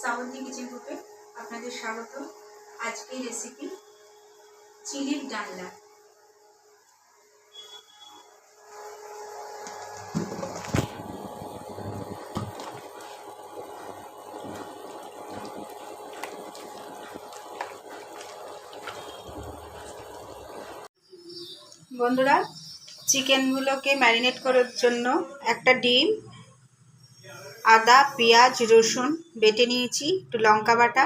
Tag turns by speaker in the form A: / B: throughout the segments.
A: Srabanti kitchen গ্রুপে আপনাদের স্বাগত। আজকের রেসিপি চিড়ের ডালনা। বন্ধুরা, চিকেনগুলোকে ম্যারিনেট করার জন্য একটা ডিম, আদা, পেঁয়াজ, রসুন বেটে নিয়েছি, একটু লঙ্কা বাটা,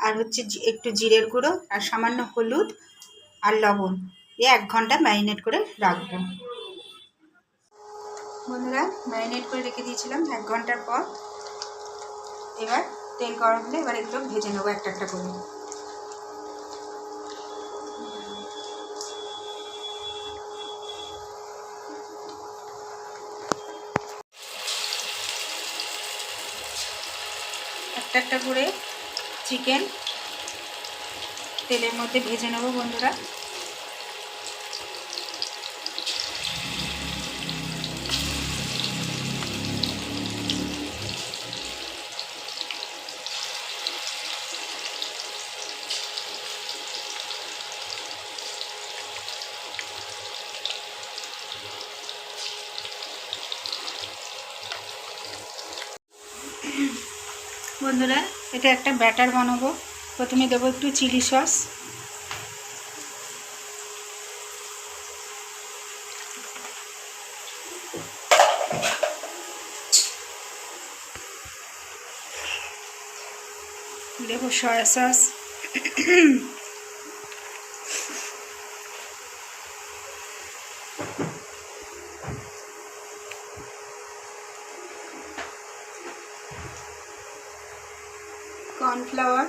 A: আর হচ্ছে একটু জিরের গুঁড়ো, আর সামান্য হলুদ আর লবণ দিয়ে 1 ঘন্টা ম্যারিনেট করে রাখবো। বন্ধুরা, ম্যারিনেট করে রেখে দিয়েছিলাম 1 ঘন্টার পর। এবার তেল গরম হলে এবার একটু ভেজে নেবো একটা একটা করে। একটা একটা করে চিকেন তেলের মধ্যে ভেজে নেব বন্ধুরা। বন্ধুরা, এটা একটা ব্যাটার বানাবো। প্রথমে দেবো একটু চিলি সস, দেবো সয়া সস, কর্নফ্লাওয়ার,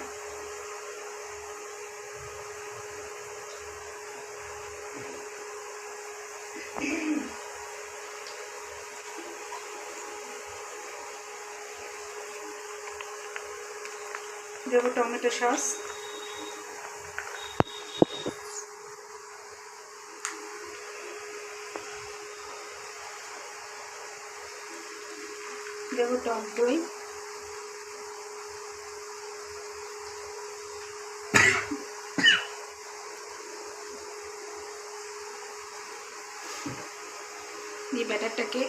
A: দেবো টমেটো সস, দেবো টক দই, এই ব্যাটারটাকে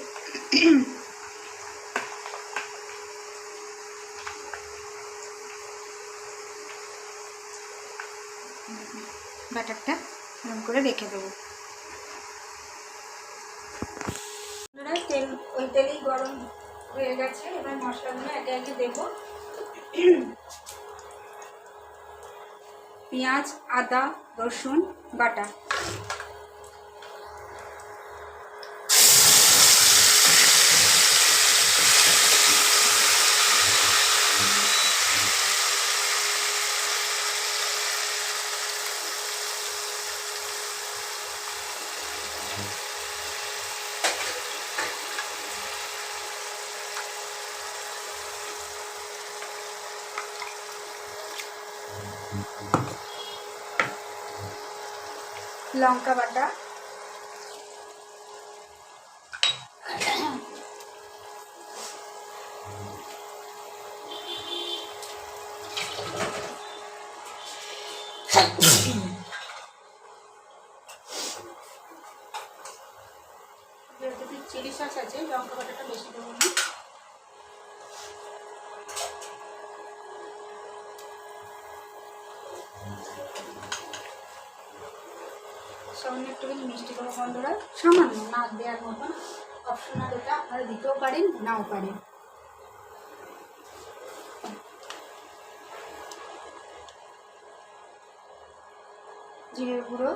A: গরম করে রেখে দেবো। তেল ওই তেলেই গরম হয়ে গেছে। এবার মশলাগুলো একে একে দেবো। পেঁয়াজ, আদা, রসুন বাটা, লঙ্কা বাটা, যেহেতু চিলি সস আছে লঙ্কা বাটাটা বেশি দেবো না। সামান্য একটুখানি মিষ্টি দেবো বন্ধুরা, সামান্য, না দেওয়ার মতন, অপশনাল, এটা আপনারা দিতেও পারেন নাও পারেন। জিরের গুঁড়ো,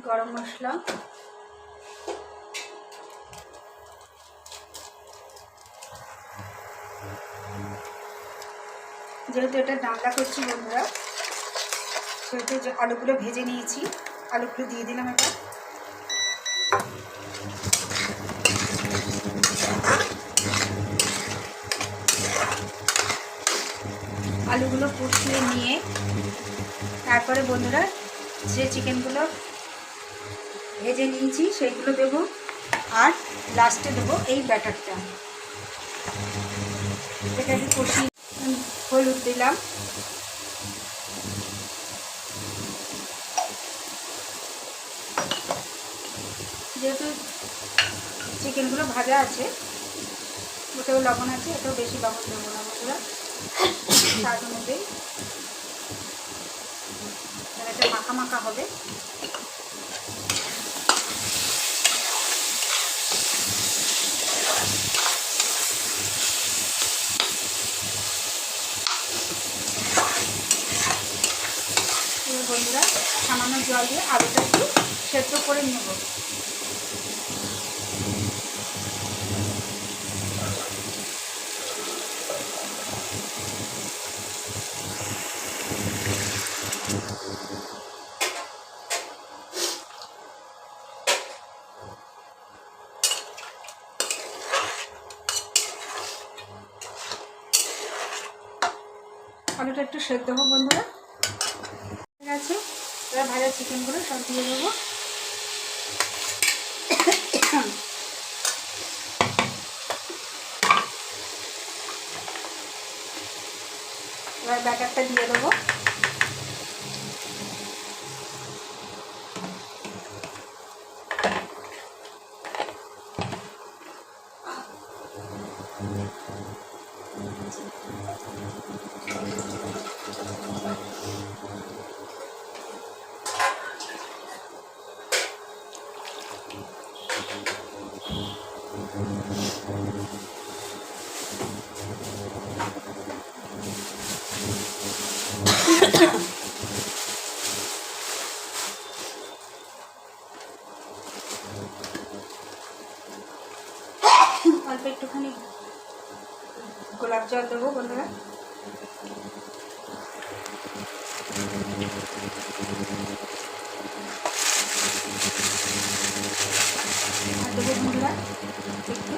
A: গরম মশলা, যেহেতু এটা ডালনা করছি বন্ধুরা, সেহেতু যে আলুগুলো ভেজে নিয়েছি, আলুগুলো দিয়ে দিলাম। এটা আলুগুলো কষিয়ে নিয়ে তারপরে বন্ধুরা যে চিকেনগুলো ভেজে নিয়েছি সেইগুলো দেবো, আর লাস্টে দেবো এই ব্যাটারটা। এটাকে কষিয়ে হলুদ দিলাম, যেহেতু চিকেনগুলো ভাজা আছে ওতেও লবণ আছে, এটাও বেশি লবণ দেবো না বন্ধুরা, স্বাদ অনুযায়ী। এটা মাখা মাখা হবে। বন্ধুরা সামান্য জল দিয়ে আলুটা একটু সেদ্ধ করে নেব। আলুটা একটু সেদ্ধ হোক বন্ধুরা। ঠিক আছে, এবার ভাজা চিকেনগুলো সব দিয়ে দেবো। এবার ব্যাটারটা দিয়ে দেবো। অল্প একটুখানি গোলাপ জল দেবো বন্ধুরা। আর দেবো বন্ধুরা একটু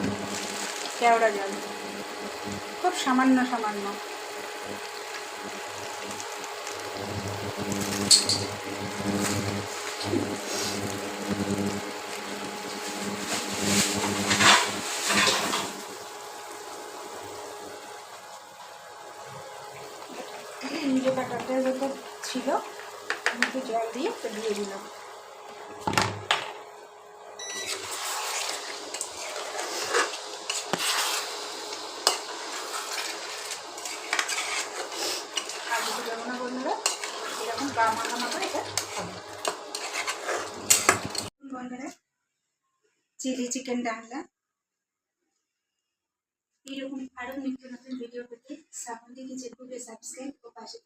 A: কেওড়া জল, খুব সামান্য সামান্য। যে ব্যাটারটা যেটা ছিল একটু জল দিয়ে দিয়ে দিলাম। আর কিছু দেবো না বন্ধুরা, এরকম গা মাখা মাখা এটা হবে। বন্ধুরা চিলি চিকেন রান্না এরকম আরও নিত্য নতুন ভিডিও পেতে শ্রাবন্তী কিচেন গ্রুপে সাবস্ক্রাইব ও পাশে